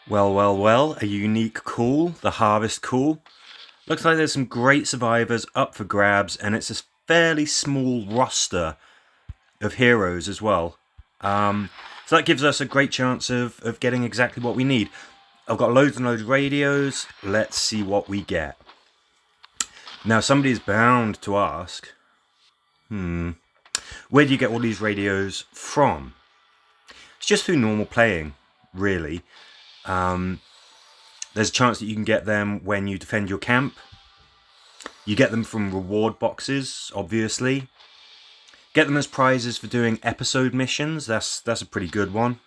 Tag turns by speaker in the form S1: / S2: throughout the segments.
S1: Well, a unique call, the Harvest Call. Looks like there's some great survivors up for grabs, and it's a fairly small roster of heroes as well. So that gives us a great chance of getting exactly what we need. I've got loads and loads of radios. Let's see what we get. Now, somebody's bound to ask, where do you get all these radios from? It's just through normal playing, really. There's a chance that you can get them when you defend your camp. You get them from reward boxes, obviously. Get them as prizes for doing episode missions. That's a pretty good one.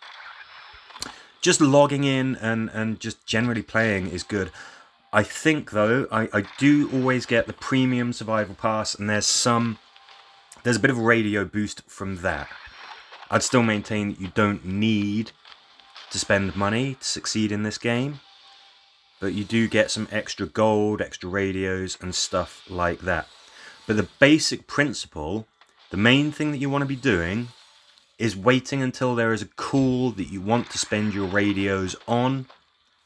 S1: Just logging in and just generally playing is good. I think, though, I do always get the premium survival pass, and there's a bit of a radio boost from that. I'd still maintain that you don't need to spend money to succeed in this game, but you do get some extra gold, extra radios, and stuff like that. But the basic principle, the main thing that you want to be doing, is waiting until there is a call that you want to spend your radios on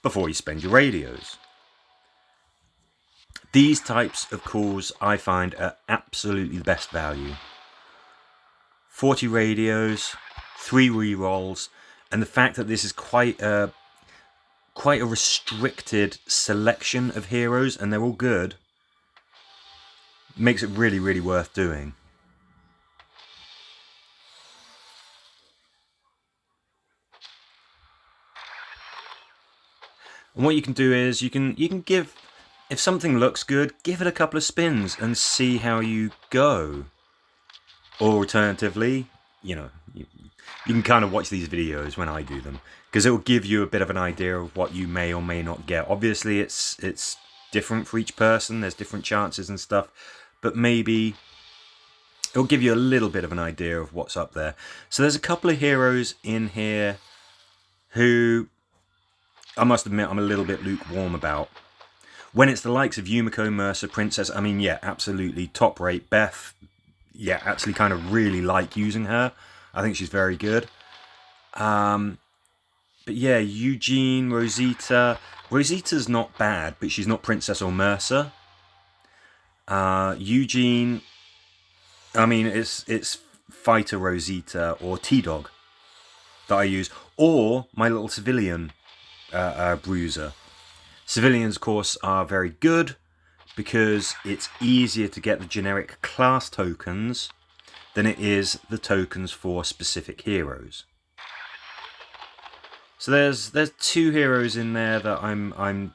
S1: before you spend your radios. These types of calls I find are absolutely the best value. 40 radios, 3 rerolls, and the fact that this is quite a restricted selection of heroes, and they're all good, makes it really, really worth doing. And what you can do is you can give, if something looks good, give it a couple of spins and see how you go. Or alternatively, you can kind of watch these videos when I do them, because it will give you a bit of an idea of what you may or may not get. Obviously, it's different for each person. There's different chances and stuff, but maybe it'll give you a little bit of an idea of what's up there. So there's a couple of heroes in here who I must admit I'm a little bit lukewarm about. When it's the likes of Yumiko, Mercer, Princess, I mean, yeah, absolutely top rate. Beth, yeah, actually kind of really like using her. I think she's very good. But yeah, Eugene, Rosita. Rosita's not bad, but she's not Princess or Mercer. Eugene, I mean, it's Fighter Rosita or T-Dog that I use, or my little civilian bruiser. Civilians, of course, are very good because it's easier to get the generic class tokens than it is the tokens for specific heroes. So there's 2 heroes in there that I'm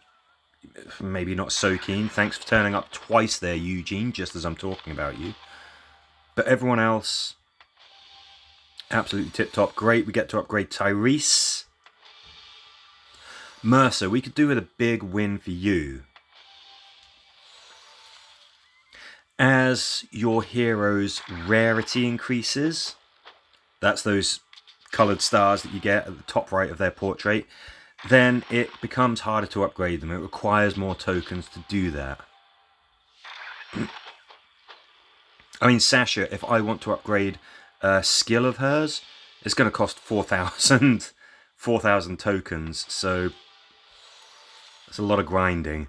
S1: maybe not so keen. Thanks for turning up twice there, Eugene, just as I'm talking about you. But everyone else, absolutely tip-top. Great, we get to upgrade Tyrese. Mercer, we could do with a big win for you. As your hero's rarity increases, that's those coloured stars that you get at the top right of their portrait, then it becomes harder to upgrade them. It requires more tokens to do that. I mean, Sasha, if I want to upgrade a skill of hers, it's going to cost 4,000 tokens, so that's a lot of grinding.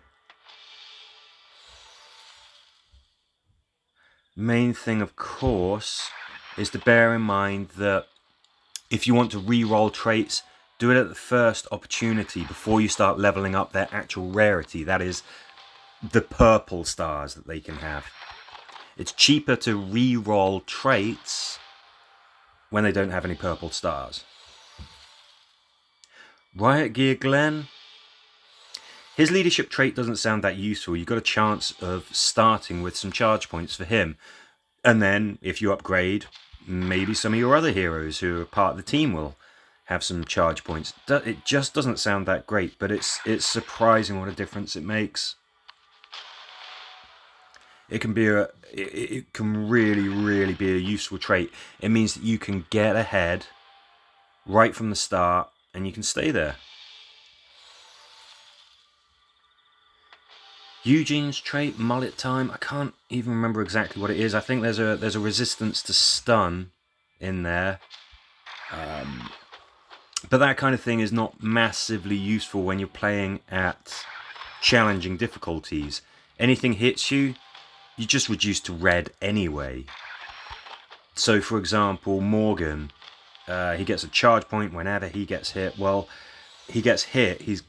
S1: Main thing, of course, is to bear in mind that if you want to re-roll traits, do it at the first opportunity before you start leveling up their actual rarity. That is, the purple stars that they can have. It's cheaper to re-roll traits when they don't have any purple stars. Riot Gear Glenn. His leadership trait doesn't sound that useful. You've got a chance of starting with some charge points for him. And then, if you upgrade, maybe some of your other heroes who are part of the team will have some charge points. It just doesn't sound that great, but it's surprising what a difference it makes. It can be it can really, really be a useful trait. It means that you can get ahead right from the start, and you can stay there. Eugene's trait, Mullet Time, I can't even remember exactly what it is. I think there's a resistance to stun in there. But that kind of thing is not massively useful when you're playing at challenging difficulties. Anything hits you, you just reduce to red anyway. So, for example, Morgan, he gets a charge point whenever he gets hit. Well, he gets hit, he's,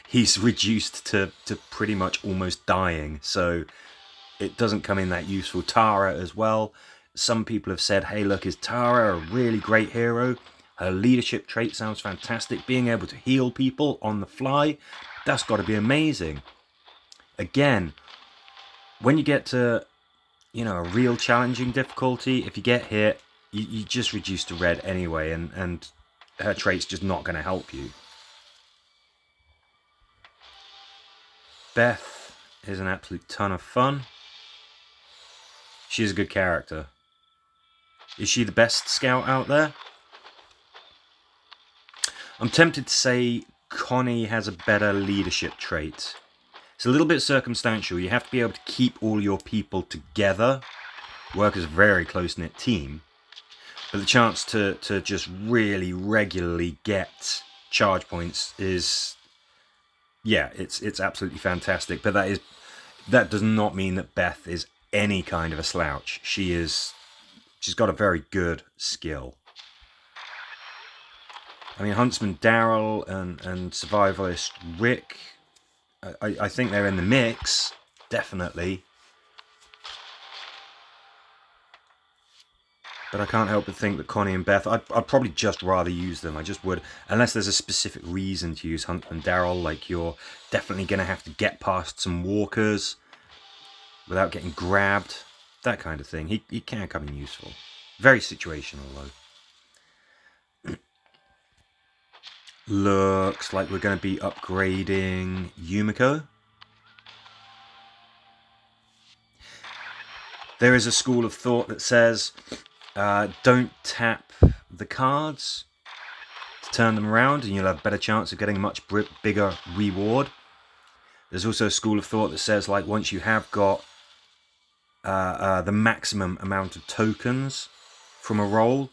S1: he's reduced to pretty much almost dying. So it doesn't come in that useful. Tara as well. Some people have said, hey, look, is Tara a really great hero? Her leadership trait sounds fantastic. Being able to heal people on the fly, that's got to be amazing. Again, when you get to, a real challenging difficulty, if you get hit, you just reduce to red anyway, and her trait's just not going to help you. Beth is an absolute ton of fun. She's a good character. Is she the best scout out there? I'm tempted to say Connie has a better leadership trait. It's a little bit circumstantial. You have to be able to keep all your people together, work as a very close-knit team. But the chance to just really regularly get charge points is, it's absolutely fantastic. But that does not mean that Beth is any kind of a slouch. She's got a very good skill. I mean, Huntsman Daryl and Survivalist Rick, I think they're in the mix, definitely. But I can't help but think that Connie and Beth, I'd probably just rather use them. I just would, unless there's a specific reason to use Huntsman Daryl, like you're definitely going to have to get past some walkers without getting grabbed, that kind of thing. He can come in useful. Very situational, though. Looks like we're going to be upgrading Yumiko. There is a school of thought that says, don't tap the cards to turn them around, and you'll have a better chance of getting a much bigger reward. There's also a school of thought that says, like, once you have got the maximum amount of tokens from a roll,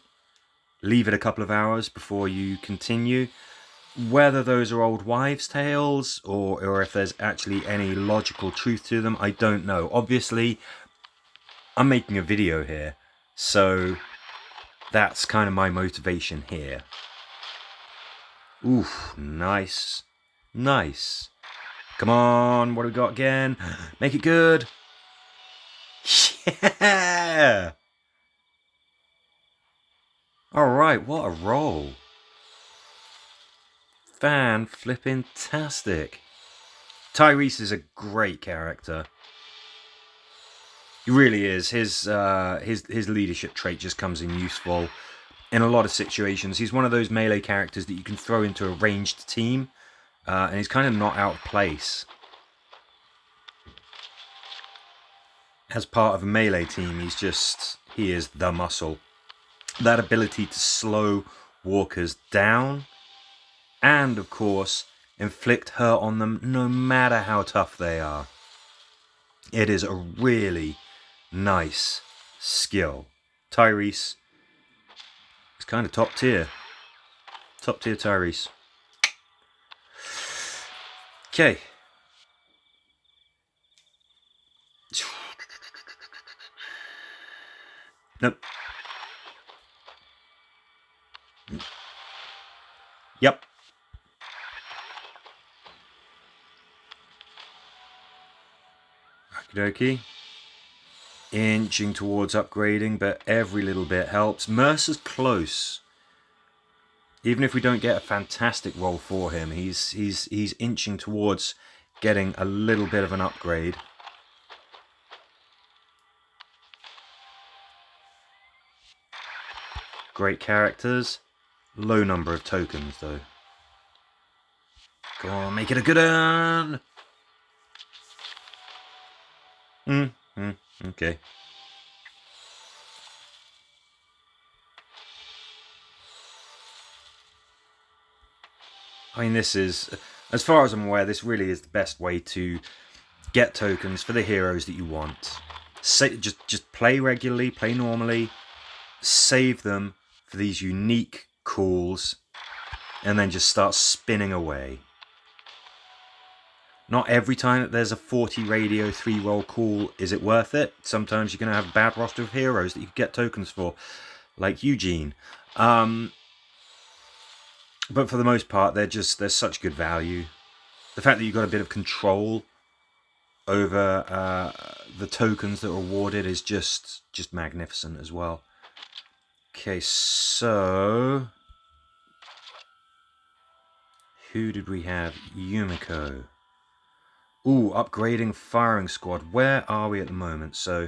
S1: leave it a couple of hours before you continue. Whether those are old wives' tales or if there's actually any logical truth to them, I don't know. Obviously, I'm making a video here, so that's kind of my motivation here. Oof, nice. Nice. Come on, what do we got again? Make it good. Yeah! Alright, what a roll. Fan-flippin-tastic. Tyrese is a great character. He really is. His leadership trait just comes in useful in a lot of situations. He's one of those melee characters that you can throw into a ranged team, and he's kind of not out of place. As part of a melee team, he is the muscle. That ability to slow walkers down, and of course, inflict hurt on them no matter how tough they are. It is a really nice skill. Tyrese is kind of top tier. Top tier Tyrese. Okay. Nope. Yep. Okie dokie. Inching towards upgrading, but every little bit helps. Mercer's close. Even if we don't get a fantastic roll for him, he's inching towards getting a little bit of an upgrade. Great characters. Low number of tokens, though. Go on, make it a good one! Okay. I mean, this is, as far as I'm aware, this really is the best way to get tokens for the heroes that you want. Just play regularly, play normally, save them for these unique calls, and then just start spinning away. Not every time that there's a 40 radio 3-roll call is it worth it. Sometimes you're going to have a bad roster of heroes that you can get tokens for, like Eugene. But for the most part, they're such good value. The fact that you've got a bit of control over the tokens that are awarded is just magnificent as well. Okay, so who did we have? Yumiko. Ooh, upgrading firing squad. Where are we at the moment? So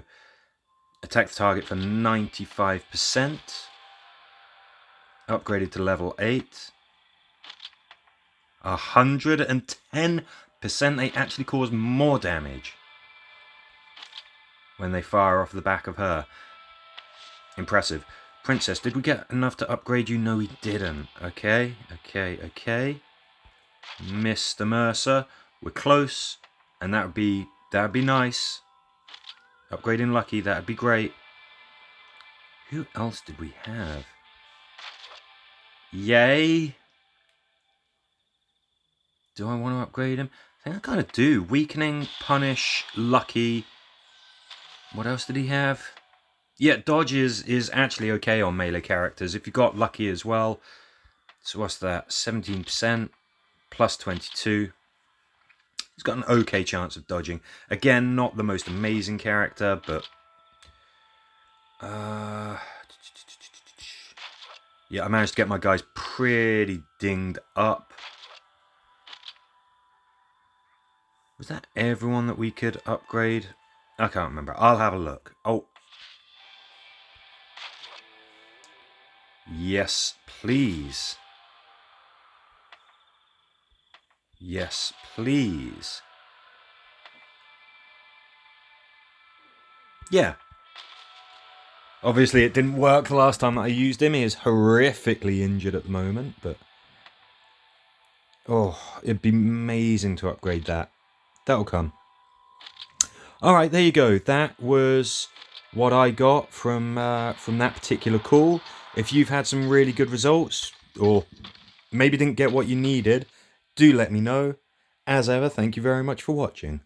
S1: attack the target for 95%. Upgraded to level 8. 110%. They actually cause more damage when they fire off the back of her. Impressive. Princess, did we get enough to upgrade you? No, we didn't. Okay. Mr. Mercer, we're close, and that'd be nice. Upgrading Lucky, that'd be great. Who else did we have? Yay. Do I want to upgrade him? I think I kind of do. Weakening, Punish, Lucky. What else did he have? Yeah, Dodge is actually okay on melee characters. If you've got Lucky as well. So what's that? 17%. Plus 22. He's got an okay chance of dodging. Again, not the most amazing character, but... yeah, I managed to get my guys pretty dinged up. Was that everyone that we could upgrade? I can't remember. I'll have a look. Oh. Yes, please. Yes, please. Yeah. Obviously, it didn't work the last time that I used him. He is horrifically injured at the moment, but... oh, it'd be amazing to upgrade that. That'll come. Alright, there you go. That was what I got from that particular call. If you've had some really good results, or maybe didn't get what you needed, do let me know. As ever, thank you very much for watching.